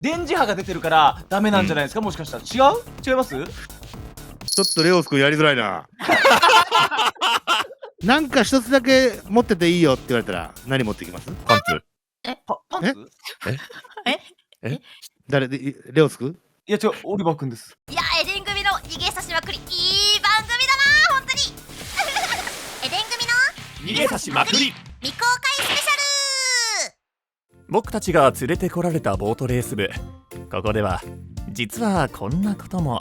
電磁波が出てるからダメなんじゃないですか、もしかしたら。違います？ちょっとレオス君やりづらいな。なんか一つだけ持ってていいよって言われたら何持ってきます？パンツ。パンツ？誰でレオス君？いや違う、オリバーくんです。いや、エデン組の逃げさしまくり、いい番組だな、本当に。エデン組の逃げさしまくり。未公開スペシャル。僕たちが連れてこられたボートレース部。ここでは実はこんなことも。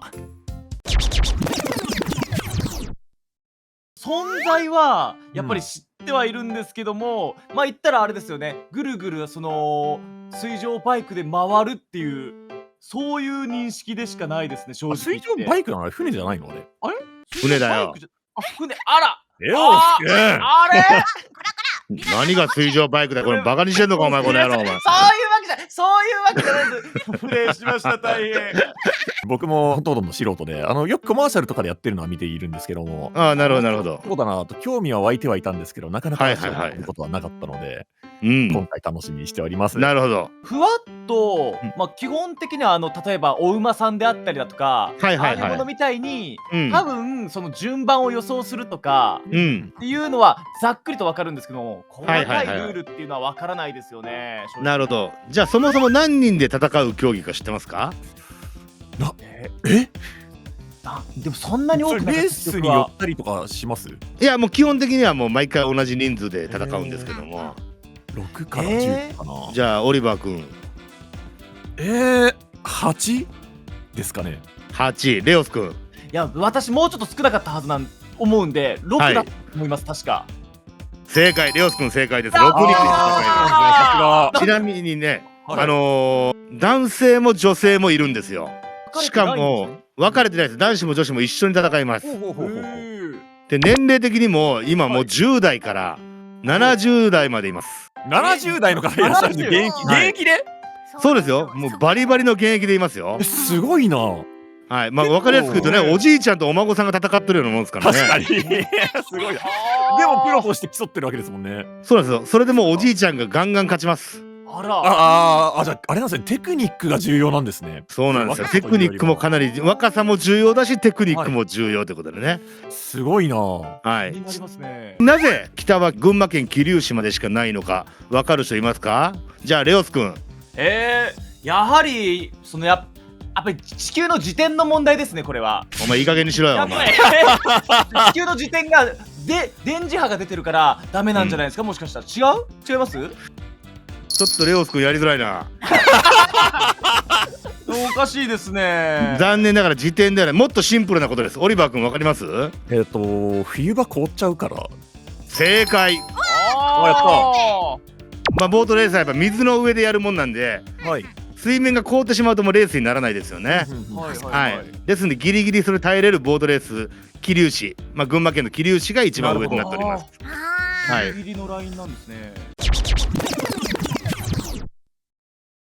存在はやっぱり知ってはいるんですけども、まあ言ったらあれですよね、ぐるぐるその水上バイクで回るっていうそういう認識でしかないですね、正直水言って。上バイクなの？船じゃないのあれ？あれ？船だよ。水上バイクじゃあ、船、あらレオス君。あれ何が水上バイクだ、これバカにしてんのかお前この野郎お前。そういうわけじゃないです。失礼しました、大変。僕もほとんどの素人で、よくコマーシャルとかでやってるのは見ているんですけども、ああ、なるほどなるほど。そうだなと興味は湧いてはいたんですけど、なかなかはいはいはいそういうことはなかったので、うん今回楽しみにしております。なるほど。ふわっとうん、まあ基本的には例えばお馬さんであったりだとか、はいはいはいああいうものみたいに、うん多分その順番を予想するとかうんっていうのはざっくりとわかるんですけども、細かはいはいはいいルールっていうのはわからないですよね。正直なるほど。じゃあそもそも何人で戦う競技か知ってますか？でもそんなにそれ多くなかったレースに寄ったりとかします？いやもう基本的にはもう毎回同じ人数で戦うんですけども、 6から10かな。じゃあオリバー君8ですかね。8、レオス君いや私もうちょっと少なかったはずなん思うんで6だと思います、確か。正解、レオス君正解です。や6人で戦いあます。ちなみにね、はい男性も女性もいるんですよ。しか分かれてないんも分かれてないです。男子も女子も一緒に戦います。ですね。へーで年齢的にも今もう10代から70代までいます。 70代の方いらっしゃるんで、現役はい現役でそうですよ、もうバリバリの現役でいますよ。すごいな。はい、まあ分かりやすく言うとね、結構おじいちゃんとお孫さんが戦ってるようなもんですから確かね。にすごいな。でもプロとして競ってるわけですもんね。そうなんですよ。それでもうおじいちゃんがガンガン勝ちます。あらじゃああれなんですね、テクニックが重要なんですね。そうなんですよ。若さテクニックもかなり若さも重要だし、テクニックも重要ということでね。すごいな。はい。気になりますね。なぜ北は群馬県桐生市までしかないのか分かる人いますか？じゃあレオス君。やはりそのやっぱり地球の自転の問題ですね、これは。お前いい加減にしろよお前。やっぱり地球の自転が電磁波が出てるからダメなんじゃないですか、もしかしたら。違います？ちょっとレオス君やりづらいな。おかしいですね。残念ながら自転ではない、もっとシンプルなことです。オリバー君分かります？冬場凍っちゃうから。正解。やったまあボートレースはやっぱ水の上でやるもんなんで、はい。水面が凍ってしまうともうレースにならないですよね。はい。ですんでギリギリそれ耐えれるボートレース桐生市、まあ群馬県の桐生市が一番上となっております。はい。ギリギリのラインなんですね。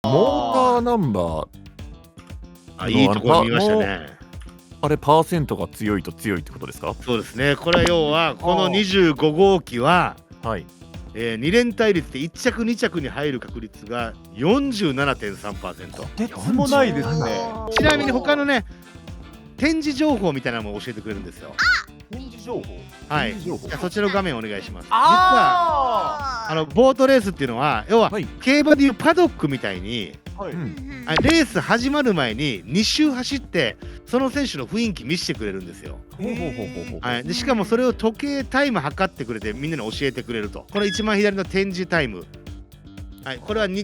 モーターナンバー、あ、いいところ見ましたね。あれパーセントが強いと強いってことですか？そうですね。これは要はこの25号機ははい。 2連隊率で1着2着に入る確率が 47.3%。とてつもないですね。ちなみに他のね展示情報みたいなのも教えてくれるんですよ。展示情報。はい。展示情報じゃあそちらの画面お願いします。実はあボートレースっていうのは要ははい。競馬でいうパドックみたいにあ。はい。レース始まる前に2周走ってその選手の雰囲気見せてくれるんですよ。ほうほうほうほうほう。はい、でしかもそれを時計タイム測ってくれてみんなに教えてくれると。これ一番左の展示タイム、はい、これは向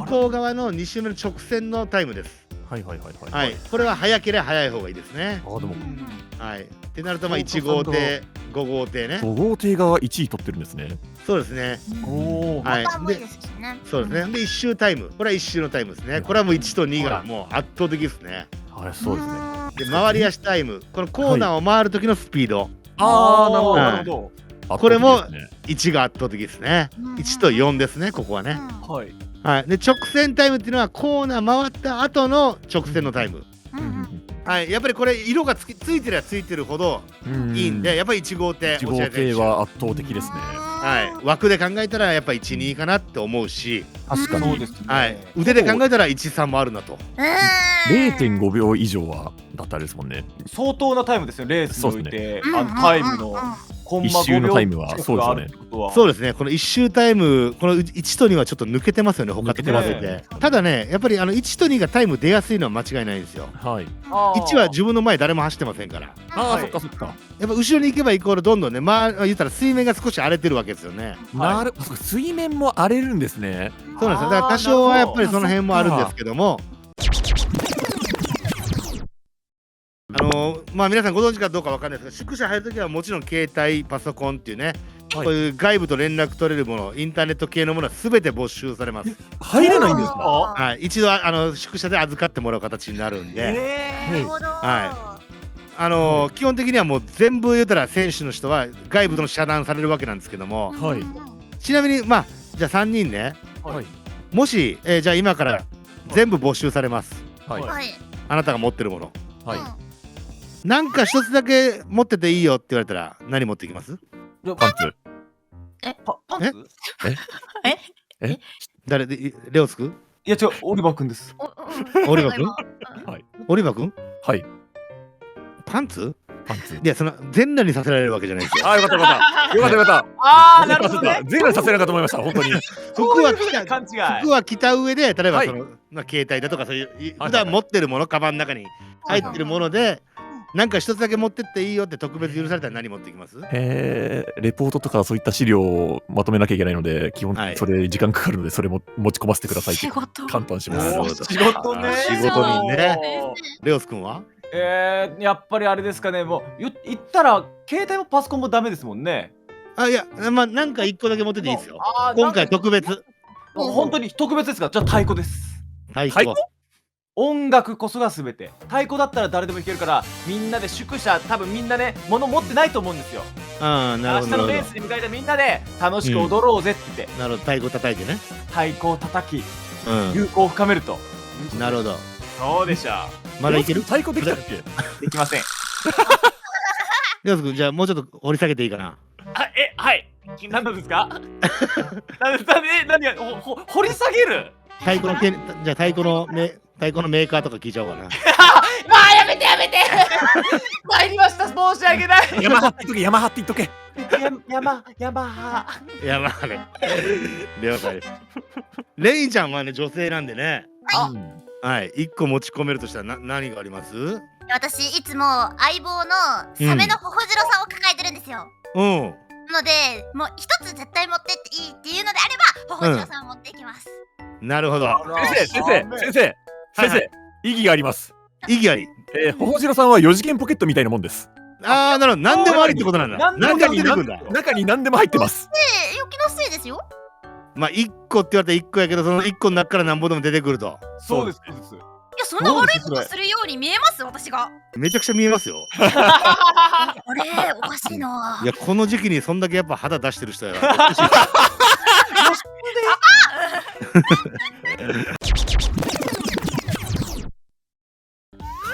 こう側の2周目の直線のタイムです。はいはいはいはい。はい、これは早ければ早い方がいいですね。あ、でもはい、ってなるとまあ1号艇5号艇ね。5号艇が1位取ってるんですね。そうですね。おお。はいモーターもいいですしね。そうですね。で1周タイム、これは1周のタイムですね。これはもう1と2がもう圧倒的ですね。はい、そうですね。で回り足タイム、このコーナーを回る時のスピード、ああ、なるほど。はいなるほこれも圧倒的ですね1が圧倒的ですね。1と4ですね、ここはね。ど。はい。はい、で直線タイムっていうのはコーナー回った後の直線のタイム。はい、やっぱりこれ色がついてるはついてるほどいいんで、やっぱり1号艇1号艇は圧倒的ですね。は枠で考えたらやっぱ12かなって思うし、確かにそうですね。はい、腕で考えたら13もあるなと。0.5秒以上はだったらですもんね。相当なタイムですよ、レースにおいて、タイムのコンマ一周の5タイムは秒近くがあるってことは。そうですね、この1周タイム、この1と2はちょっと抜けてますよね、他と比べ抜けて。ただね、やっぱり1と2がタイム出やすいのは間違いないんですよ。はい。1は自分の前誰も走ってませんから。ああ、そっかそっか。やっぱ後ろに行けば行くほどどんどんね、言ったら水面が少し荒れてるわけですよね。なるほど、水面も荒れるんですね。そうなんですよ。だから多少はやっぱりその辺もあるんですけども。皆さんご存知かどうかわかんないですが、宿舎入るときはもちろん携帯、パソコンっていうね、こういう外部と連絡取れるもの、インターネット系のものは全て没収されます。入れないんですか？はい、一度宿舎で預かってもらう形になるんで、なるほど。基本的にはもう全部言うたら選手の人は外部との遮断されるわけなんですけども、はい。ちなみにじゃあ3人ね、はい。もし、じゃあ今から全部没収されます。はい。はい。あなたが持ってるもの。はい。なんか一つだけ持ってていいよって言われたら何持っていきます？パンツ。パンツ？誰でレオスくん？いや違う、オリバー君です。オリバー君？はい。オリバー君？はい。パンツ？パンツ。いや、その全裸にさせられるわけじゃないですよ。あ、よかったよかった。よかったよかった。ああ、なるほどね。全裸にさせるかと思いました、本当に。服は着た、勘違い。服は着た上で、例えばはいその携帯だとかそういうはい普段持ってるもの、カバンの中に入ってるもので、なんか一つだけ持ってっていいよって特別許されたら何持ってきます？レポートとかそういった資料をまとめなきゃいけないので、基本それ時間かかるので、それも持ち込ませてくださいって簡単します。なるほど仕事ね。仕事にね。レオス君は？やっぱりあれですかね、もう言ったら携帯もパソコンもダメですもんね。いや、なんか一個だけ持ってていいですよ。あー今回特別。本当に特別ですか？じゃあ太鼓です。太鼓？音楽こそが全て。太鼓だったら誰でも弾けるから、みんなで宿舎多分みんなね、物持ってないと思うんですよ。なるほど。明日のレースに向かってみんなで楽しく踊ろうぜって言って、なるほど、太鼓叩いてね。太鼓を叩き、友好を深めると。なるほど。そうでしょう。まだいける？太鼓できたっけ？できません。レオス君、じゃあもうちょっと掘り下げていいかな。はい。何なんですか？何が掘り下げる？じゃあ太鼓のメーカーとか聞いちゃおうかな。まあやめて参りました、申し訳ない。ヤマハって言っとけ、ヤマハって言っとけ。ヤマハ。ね。レオさんです。レインちゃんはね、女性なんでね。はい、1個持ち込めるとしたら何があります？私いつも相棒のサメのホホジロさんを抱えてるんですよ。なのでもう一つ絶対持ってっていいっていうのであればホホジロさんを持っていきます。なるほど。先生、意義があります。意義あり。ホホジロさんは4次元ポケットみたいなもんです。なるほど。何でもありってことなんだ。何でも出てくるんだ。中に何でも入ってます。余計なせいですよ。1個って言われたら1個やけど、その1個の中から何ぼでも出てくると。そうです。いや、そんな悪いことするように見えます私が。めちゃくちゃ見えますよ。あれおかしいな。いや、この時期にそんだけやっぱ肌出してる人や。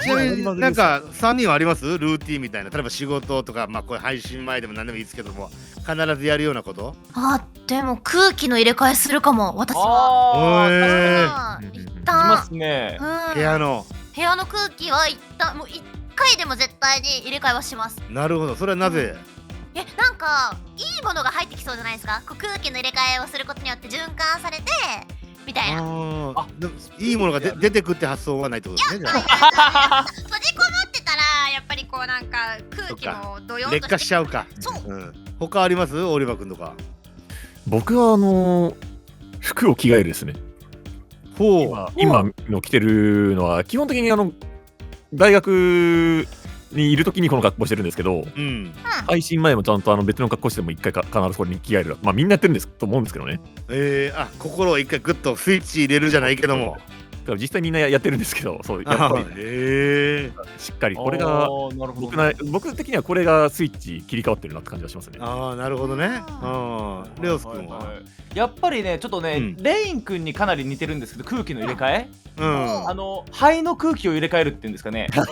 ちなみになんか3人はあります？ルーティンみたいな。例えば仕事とか、これ配信前でも何でもいいですけども、必ずやるようなこと？でも空気の入れ替えするかも、私は。一旦部屋の空気は一旦もう1回でも絶対に入れ替えはします。なるほど。それはなぜ？なんかいいものが入ってきそうじゃないですか。空気の入れ替えをすることによって循環されてみたいな。でもいいものが出てくって発想はないってことですね。閉じこもってたらやっぱりこうなんか空気もドヨンと劣化しちゃうか。他あります？オリバ君とか。僕は服を着替えるですね。今の着てるのは基本的に大学にいるときにこの格好してるんですけど、配信前もちゃんと別の格好しても一回必ずこれに着替える。みんなやってるんですと思うんですけどね。心を一回グッとスイッチ入れるじゃないけども。実際みんなやってるんですけど、そうやっぱりしっかりこれが僕的にはこれがスイッチ切り替わってるなって感じがしますね。なるほどね。レオス君はやっぱりね、ちょっとね、レイン君にかなり似てるんですけど、空気の入れ替え、肺の空気を入れ替えるっていうんですかね。深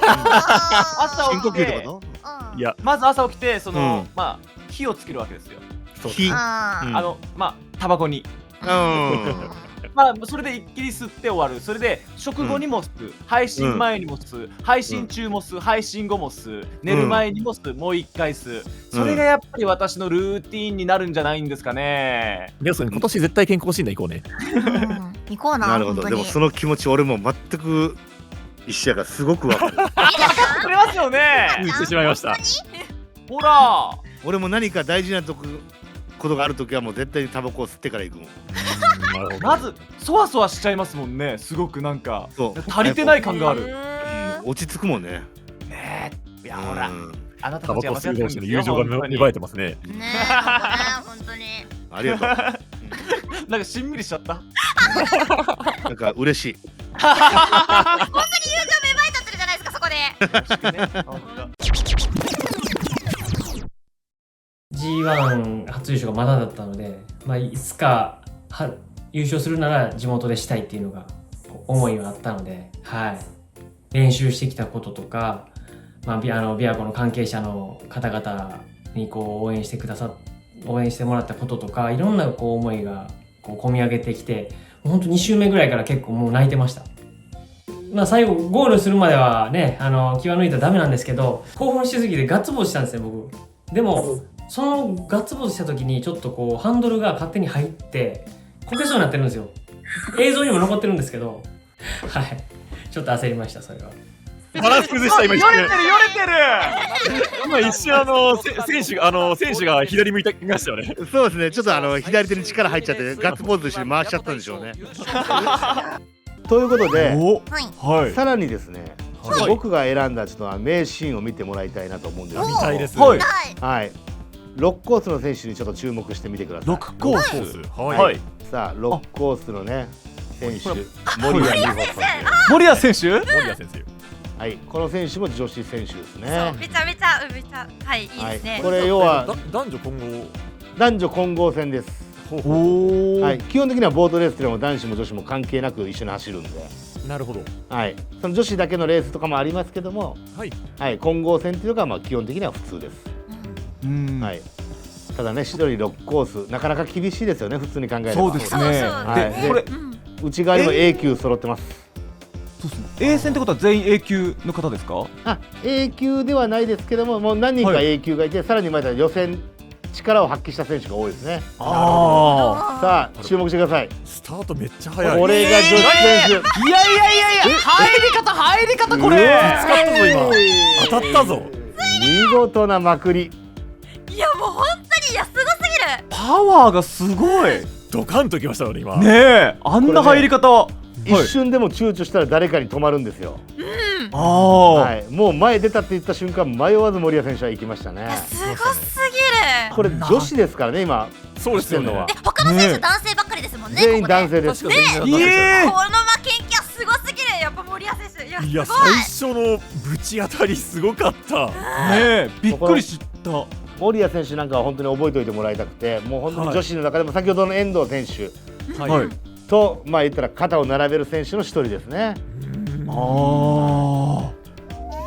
呼吸ってこと？いや、まず朝起きて火をつけるわけですよ。火。タバコに。それで一気に吸って終わる。それで食後にも吸う、配信前にも吸う、配信中も吸う、配信後も吸う、寝る前にも吸う、もう一回吸う。それがやっぱり私のルーティーンになるんじゃないんですかね。レオス今年絶対健康診断行こうね。行こうな。なるほど。でもその気持ち俺も全く一緒やからすごくわかる。分かってくれますよね。言ってしまいました。ほら。俺も何か大事なことがあるときはもう絶対にタバコを吸ってから行くもん。まずそわそわしちゃいますもんね。すごくなんか足りてない感がある。落ち着くもんね。ねえ、いやほら、あなたタバコたちは吸う同士の友情が芽生えてますね。ね本当に。ありがとう。なんかしんみりしちゃった。なんか嬉しい。本当に友情芽生えちゃってるじゃないですかそこで。G1 初優勝がまだだったので、いつか優勝するなら地元でしたいっていうのが思いがあったので、練習してきたこととか、琵琶湖の関係者の方々に応援してもらったこととか、いろんな思いが込み上げてきて、本当2週目ぐらいから結構もう泣いてました。最後ゴールするまではね、気は抜いたらダメなんですけど、興奮しすぎてガッツポーズしたんですね僕。でもそのガッツポーズした時にちょっとハンドルが勝手に入ってこけそうになってるんですよ。映像にも残ってるんですけど、ちょっと焦りましたそれは。バランス崩した今一よれてる瞬。よれてる。今一瞬選手が左向いてきましたよね。そうですね。ちょっと左手に力入っちゃってガッツポーズと一緒に回しちゃったんでしょうね。ということで、さらにですね、僕が選んだちょっと名シーンを見てもらいたいなと思うんです。見たいです。はい。6コースの選手にちょっと注目してみてください。6コース。はい。さあ6コースのね選手、森谷美穂さん。森谷選手？森谷先生。はい、この選手も女子選手ですね。めちゃめちゃいいですね。これ要は男女混合戦です。はい。基本的にはボートレースでも男子も女子も関係なく一緒に走るんで。なるほど。はい。その女子だけのレースとかもありますけども、混合戦っていうのが基本的には普通です。はい。ただね、1人6コースなかなか厳しいですよね、普通に考えれば。そうですね。で、これ内側にも A 級揃ってます。A 戦ってことは全員 A 級の方ですか？A 級ではないですけども、もう何人か A 級がいて、さらにまた予選力を発揮した選手が多いですね。さあ注目してください。スタートめっちゃ速い。これが女子選手。いや入り方これ。使ったぞ今。当たったぞ。見事なまくり。いやもう本当にすごすぎる。パワーがすごい。ドカンときましたよね今。ねえ、あんな入り方。一瞬でも躊躇したら誰かに止まるんですよ。もう前出たって言った瞬間迷わず森谷選手は行きましたね。すごすぎる。これ女子ですからね今。そうですよね。他の選手男性ばっかりですもんね。全員男性です。この負けん気はすごすぎる。やっぱ森谷選手。いや最初のぶち当たりすごかった。ねえ、びっくりした。森谷選手なんかは本当に覚えておいてもらいたくて、もう本当に女子の中でも先ほどの遠藤選手と言ったら肩を並べる選手の一人ですね。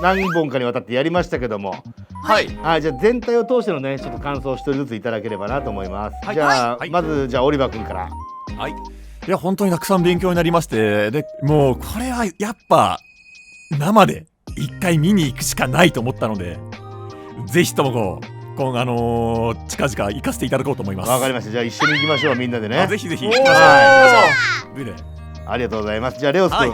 何本かにわたってやりましたけども、じゃあ全体を通してのねちょっと感想を一人ずついただければなと思います。じゃあまずじゃあオリバー君から。いや本当にたくさん勉強になりまして、でもうこれはやっぱ生で一回見に行くしかないと思ったので、ぜひとも近々行かせていただこうと思います。わかりました。じゃあ一緒に行きましょうみんなでね。ぜひぜひ行きましょう。ありがとうございます。じゃあレオス君。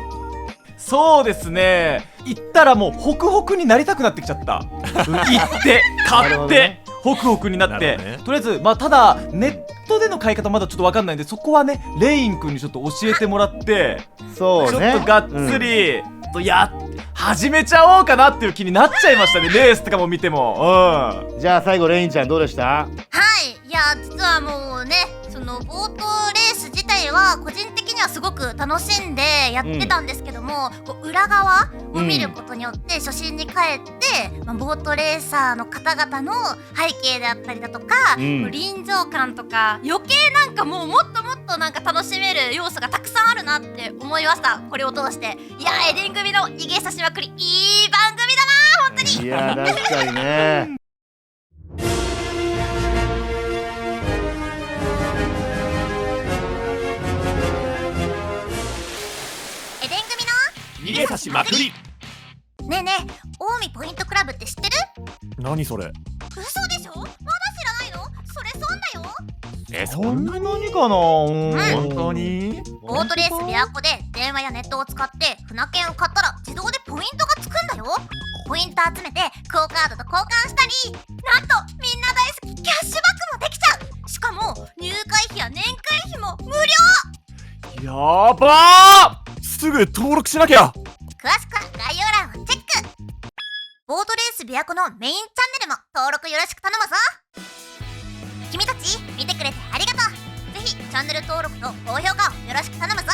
そうですね。行ったらもうホクホクになりたくなってきちゃった。行って買ってホクホクになって、とりあえずただネットでの買い方まだちょっと分かんないんで、そこはねレイン君にちょっと教えてもらって、ちょっとがっつり始めちゃおうかなっていう気になっちゃいましたね。レースとかも見ても。じゃあ最後レインちゃんどうでした？いや実はもうね、そのボートレース自体は個人的にはすごく楽しんでやってたんですけども、裏側を見ることによって初心に帰って、ボートレーサーの方々の背景であったりだとか、臨場感とか余計なんかもっともっとなんか楽しめる要素がたくさんあるなって思いました。これを通して、いやエディン組のイゲさしまくり、いい番組だな本当に。いや確かにね。逃げ差しまくり。ねえねえ、近江ポイントクラブって知ってる？何それ？嘘でしょ？まだ知らないの？それ損だよ。そんなにかな。本当に？ボートレース琵琶湖で電話やネットを使って船券を買ったら自動でポイントがつくんだよ。ポイント集めてクオカードと交換したり、なんとみんな大好きキャッシュバックもできちゃう。しかも入会費や年会費も無料。やばー、すぐ登録しなきゃ。詳しくは概要欄をチェック。ボートレース琵琶湖のメインチャンネルも登録よろしく頼むぞ。君たち見てくれてありがとう。ぜひチャンネル登録と高評価をよろしく頼むぞ。